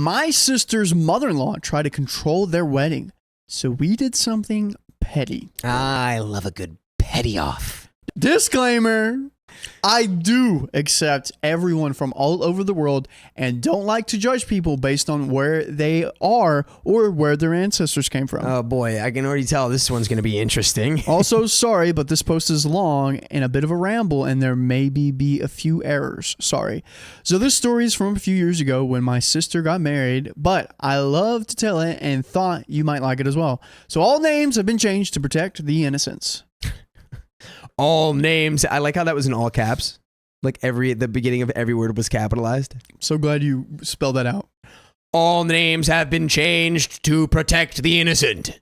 My sister's mother-in-law tried to control their wedding, so we did something petty. I love a good petty off. Disclaimer. I do accept everyone from all over the world and don't like to judge people based on where they are or where their ancestors came from. Oh boy, I can already tell this one's going to be interesting. Also, sorry, but this post is long and a bit of a ramble and there may be a few errors. Sorry. So this story is from a few years ago when my sister got married, but I love to tell it and thought you might like it as well. So all names have been changed to protect the innocents. All names. I like how that was in all caps. Like the beginning of every word was capitalized. So glad you spelled that out. All names have been changed to protect the innocent.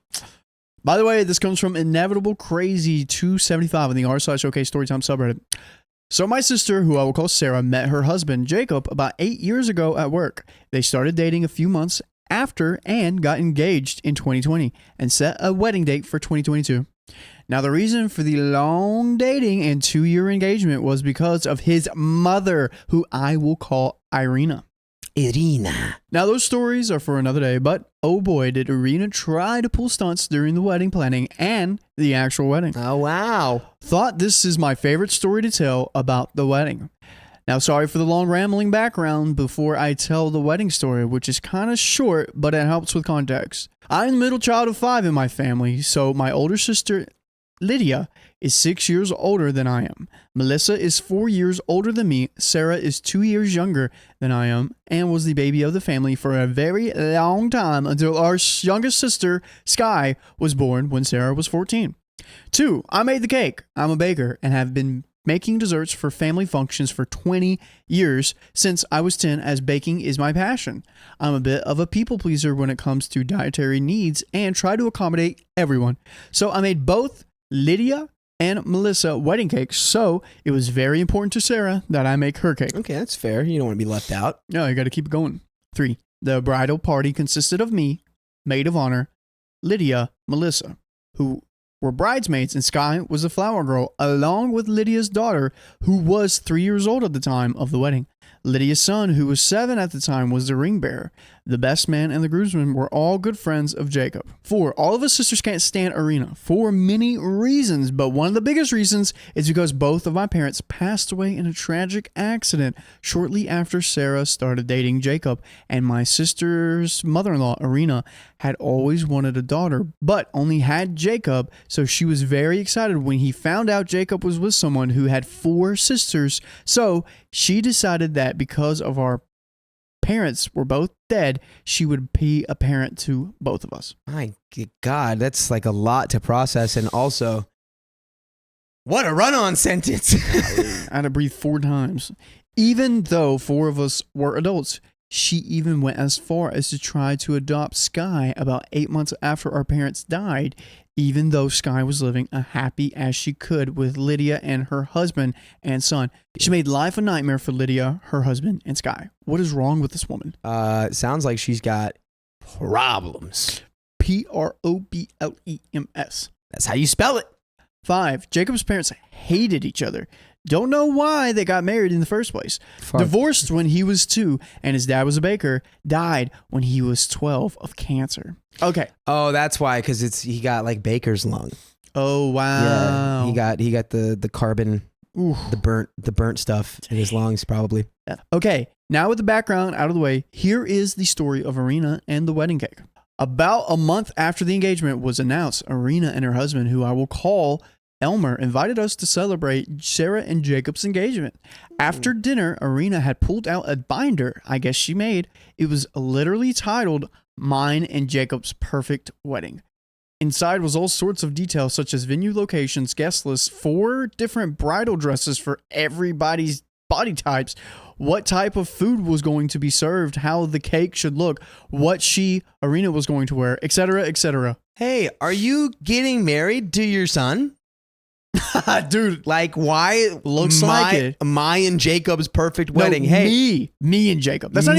By the way, this comes from Inevitable Crazy 275 in the r/OKstorytime subreddit. So my sister, who I will call Sarah, met her husband, Jacob, about 8 years ago at work. They started dating a few months after and got engaged in 2020 and set a wedding date for 2022. Now, the reason for the long dating and 2-year engagement was because of his mother, who I will call Irina. Irina. Now, those stories are for another day, but oh boy, did Irina try to pull stunts during the wedding planning and the actual wedding. Oh, wow. Thought this is my favorite story to tell about the wedding. Now, sorry for the long rambling background before I tell the wedding story, which is kind of short, but it helps with context. I'm the middle child of 5 in my family, so my older sister, Lydia, is 6 years older than I am. Melissa is 4 years older than me. Sarah is 2 years younger than I am and was the baby of the family for a very long time until our youngest sister, Sky, was born when Sarah was 14. 2, I made the cake. I'm a baker and have been making desserts for family functions for 20 years since I was 10, as baking is my passion. I'm a bit of a people pleaser when it comes to dietary needs and try to accommodate everyone. So I made both Lydia and Melissa wedding cakes, so it was very important to Sarah that I make her cake. Okay, that's fair. You don't want to be left out. No, you got to keep it going. 3, the bridal party consisted of me, maid of honor, Lydia, Melissa, who were bridesmaids, and Sky was the flower girl, along with Lydia's daughter, who was 3 years old at the time of the wedding. Lydia's son, who was 7 at the time, was the ring bearer. The best man and the groomsmen were all good friends of Jacob. 4, all of us sisters can't stand Irina for many reasons, but one of the biggest reasons is because both of my parents passed away in a tragic accident shortly after Sarah started dating Jacob, and my sister's mother-in-law, Irina, had always wanted a daughter, but only had Jacob, so she was very excited when he found out Jacob was with someone who had 4 sisters, so she decided that because of our parents were both dead, she would be a parent to both of us. My God, that's like a lot to process. And also, what a run-on sentence. I had to breathe 4 times. Even though 4 of us were adults, she even went as far as to try to adopt Sky about 8 months after our parents died, even though Sky was living as happy as she could with Lydia and her husband and son. She made life a nightmare for Lydia, her husband, and Sky. What is wrong with this woman? Sounds like she's got problems. Problems. That's how you spell it. 5, Jacob's parents hated each other. Don't know why they got married in the first place. Divorced when he was 2, and his dad was a baker. Died when he was 12 of cancer. Okay. Oh, that's why, because he got like baker's lung. Oh wow. Yeah, he got the carbon, Oof. the burnt stuff in his lungs probably. Yeah. Okay, now with the background out of the way, here is the story of Irina and the wedding cake. About a month after the engagement was announced, Irina and her husband, who I will call Elmer, invited us to celebrate Sarah and Jacob's engagement. After dinner, Irina had pulled out a binder I guess she made. It was literally titled Mine and Jacob's Perfect Wedding. Inside was all sorts of details such as venue locations, guest lists, 4 different bridal dresses for everybody's body types, what type of food was going to be served, how the cake should look, what Irina was going to wear, etc., etc. Hey, are you getting married to your son? Dude, like why looks like it. My and Jacob's perfect wedding. No, hey, me and Jacob. That's not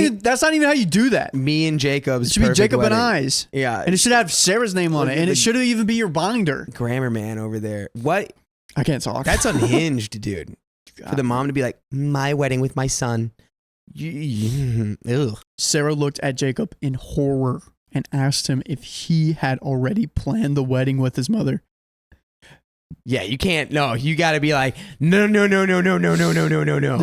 even how you do that. Me and Jacob's. It should be Jacob wedding. and I's. Yeah, and it should have Sarah's name on it, and it should even be your binder. Grammar man over there. What? I can't talk. That's unhinged, dude. God. For the mom to be like, my wedding with my son. Ugh. Sarah looked at Jacob in horror and asked him if he had already planned the wedding with his mother. Yeah, you can't. No, you got to be like, no. You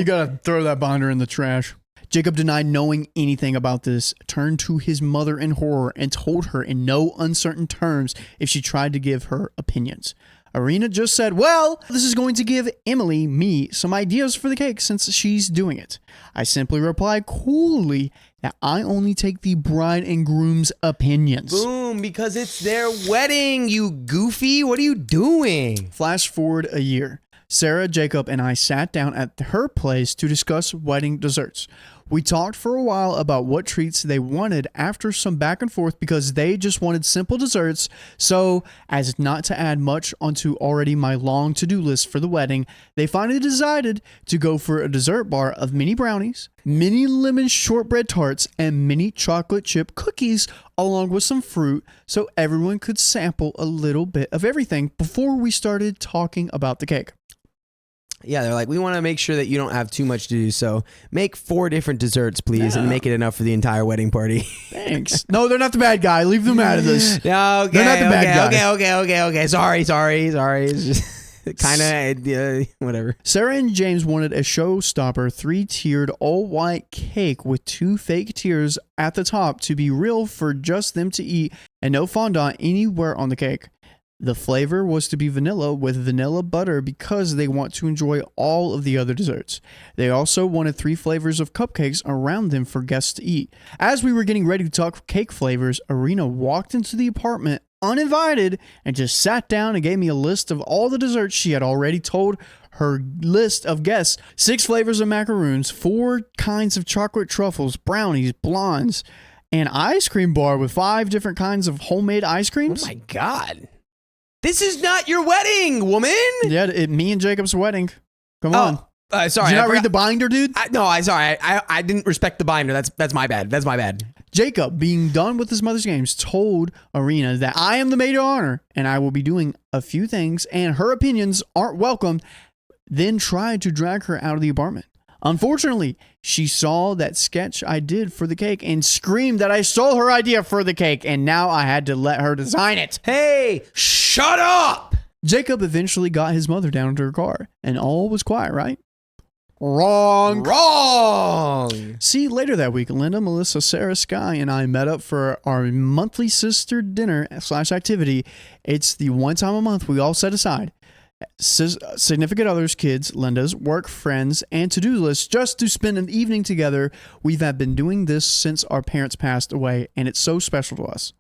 gotta throw that binder in the trash. Jacob denied knowing anything about this, turned to his mother in horror, and told her in no uncertain terms if she tried to give her opinions. Irina just said, well, this is going to give Emily, me, some ideas for the cake since she's doing it. I simply replied coolly that I only take the bride and groom's opinions. Boom, because it's their wedding, you goofy. What are you doing? Flash forward a year. Sarah, Jacob, and I sat down at her place to discuss wedding desserts. We talked for a while about what treats they wanted after some back and forth because they just wanted simple desserts. So, as not to add much onto already my long to-do list for the wedding, they finally decided to go for a dessert bar of mini brownies, mini lemon shortbread tarts, and mini chocolate chip cookies, along with some fruit, so everyone could sample a little bit of everything before we started talking about the cake. Yeah, they're like, we want to make sure that you don't have too much to do, so make 4 different desserts, please, and make it enough for the entire wedding party. Thanks. No, they're not the bad guy. Leave them out of this. No, okay, they're not the bad guy. Okay. Sorry. It's just kind of whatever. Sarah and James wanted a showstopper 3-tiered all-white cake with 2 fake tiers at the top to be real for just them to eat and no fondant anywhere on the cake. The flavor was to be vanilla with vanilla butter because they want to enjoy all of the other desserts. They also wanted 3 flavors of cupcakes around them for guests to eat. As we were getting ready to talk cake flavors, Irina walked into the apartment uninvited and just sat down and gave me a list of all the desserts she had already told her list of guests. 6 flavors of macaroons, 4 kinds of chocolate truffles, brownies, blondes, an ice cream bar with 5 different kinds of homemade ice creams. Oh my God. This is not your wedding, woman. Yeah, me and Jacob's wedding. Come on. Sorry. Did you not read the binder, dude? I didn't respect the binder. That's my bad. Jacob, being done with his mother's games, told Irina that I am the maid of honor and I will be doing a few things and her opinions aren't welcome, then tried to drag her out of the apartment. Unfortunately, she saw that sketch I did for the cake and screamed that I stole her idea for the cake and now I had to let her design it. Hey, shut up! Jacob eventually got his mother down to her car and all was quiet, right? Wrong. See, later that week, Linda, Melissa, Sarah, Sky, and I met up for our monthly sister dinner / activity. It's the one time a month we all set aside. Significant others, kids, Linda's, work friends, and to-do lists just to spend an evening together. We've been doing this since our parents passed away, and it's so special to us.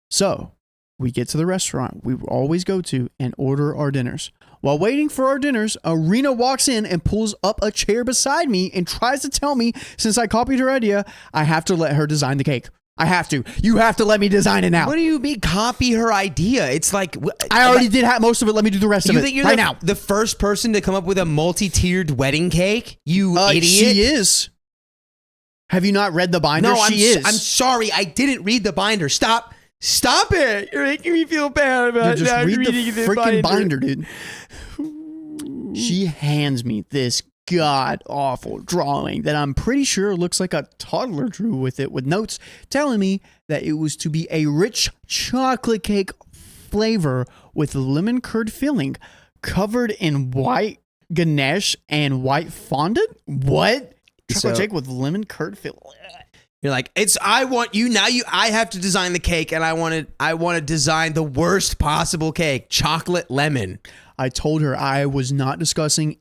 So, we get to the restaurant we always go to and order our dinners. While waiting for our dinners, Irina walks in and pulls up a chair beside me and tries to tell me, since I copied her idea, I have to let her design the cake. I have to. You have to let me design it now. What do you mean copy her idea? It's like... I already did most of it. Let me do the rest of it. You think you're now. The first person to come up with a multi-tiered wedding cake? You idiot. She is. Have you not read the binder? No, she is. I'm sorry. I didn't read the binder. Stop it. You're making me feel bad about just read the freaking binder, dude. She hands me this god-awful drawing that I'm pretty sure looks like a toddler drew with it, with notes telling me that it was to be a rich chocolate cake flavor with lemon curd filling covered in white ganache and white fondant. What? Chocolate cake with lemon curd filling. You're like, I have to design the cake and I want to design the worst possible cake, chocolate lemon. I told her I was not discussing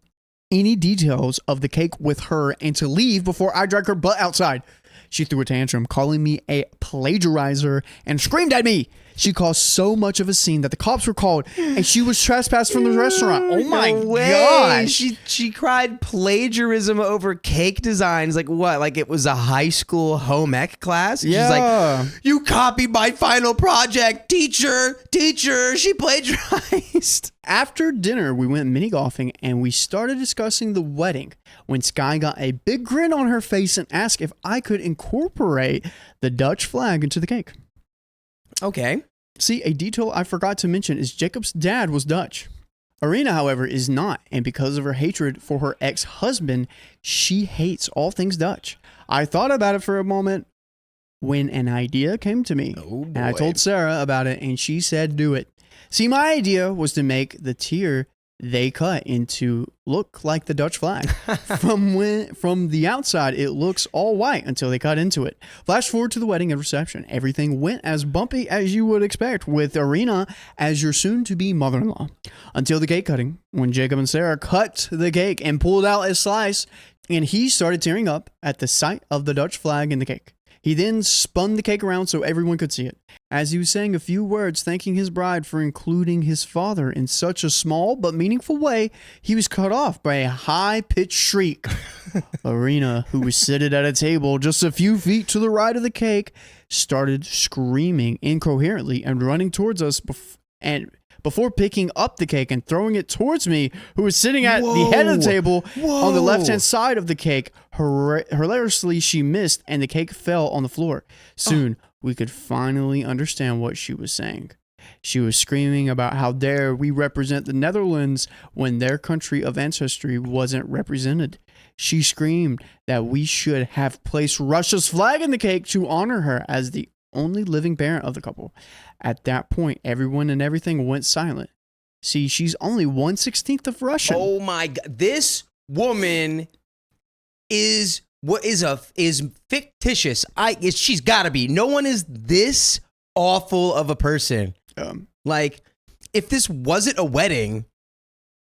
any details of the cake with her and to leave before I drag her butt outside. She threw a tantrum, calling me a plagiarizer and screamed at me. She caused so much of a scene that the cops were called and she was trespassed from the restaurant. Oh my gosh. She cried plagiarism over cake designs. Like what? Like it was a high school home ec class? Yeah. She's like, you copied my final project. Teacher, she plagiarized. After dinner, we went mini golfing and we started discussing the wedding when Sky got a big grin on her face and asked if I could incorporate the Dutch flag into the cake. Okay. See, a detail I forgot to mention is Jacob's dad was Dutch. Arena, however, is not, and because of her hatred for her ex-husband, she hates all things Dutch. I thought about it for a moment when an idea came to me, and I told Sarah about it, and she said do it. See, my idea was to make the tier they cut into look like the Dutch flag. From the outside, it looks all white until they cut into it. Flash forward to the wedding and reception. Everything went as bumpy as you would expect, with Arena as your soon-to-be mother-in-law. Until the cake cutting, when Jacob and Sarah cut the cake and pulled out a slice, and he started tearing up at the sight of the Dutch flag in the cake. He then spun the cake around so everyone could see it. As he was saying a few words thanking his bride for including his father in such a small but meaningful way, he was cut off by a high-pitched shriek. Arena, who was seated at a table just a few feet to the right of the cake, started screaming incoherently and running towards us before picking up the cake and throwing it towards me, who was sitting at the head of the table on the left-hand side of the cake. Hilariously, she missed, and the cake fell on the floor. Soon, we could finally understand what she was saying. She was screaming about how dare we represent the Netherlands when their country of ancestry wasn't represented. She screamed that we should have placed Russia's flag in the cake to honor her as the only living parent of the couple. At that point, everyone and everything went silent. See, she's only 1/16 of Russian. Oh my God. This woman is fictitious. She's got to be. No one is this awful of a person. Like, if this wasn't a wedding,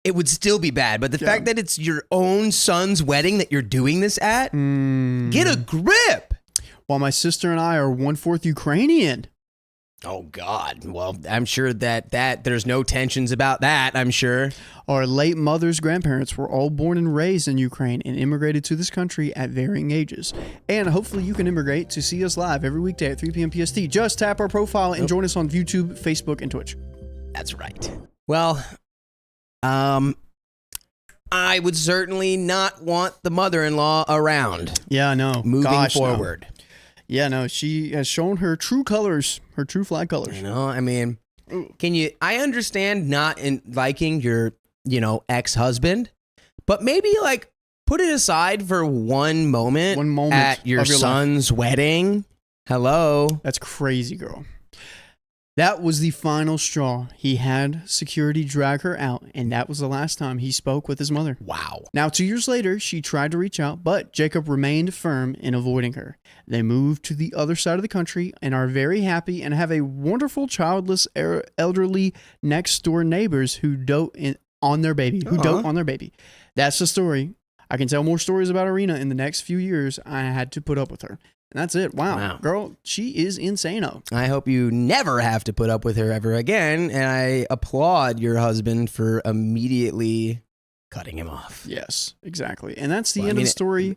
it would still be bad. But the fact that it's your own son's wedding that you're doing this at, get a grip. While my sister and I are 1/4 Ukrainian. Oh, God. Well, I'm sure that there's no tensions about that, I'm sure. Our late mother's grandparents were all born and raised in Ukraine and immigrated to this country at varying ages. And hopefully you can immigrate to see us live every weekday at 3 p.m. PST. Just tap our profile and join us on YouTube, Facebook, and Twitch. That's right. Well, I would certainly not want the mother-in-law around. Yeah, no. Moving forward. No. Yeah, no, she has shown her true colors, her true flag colors. You know, I mean, I understand not liking your, ex-husband, but maybe like put it aside for one moment at your son's wedding. Hello. That's crazy, girl. That was the final straw. He had security drag her out, and that was the last time he spoke with his mother. Wow. Now, 2 years later, she tried to reach out, but Jacob remained firm in avoiding her. They moved to the other side of the country and are very happy and have a wonderful childless elderly next door neighbors who dote on their baby. That's the story. I can tell more stories about Arena in the next few years. I had to put up with her. And that's it. Wow. Girl, she is insane-o. I hope you never have to put up with her ever again. And I applaud your husband for immediately cutting him off. Yes, exactly. And that's the end of the story.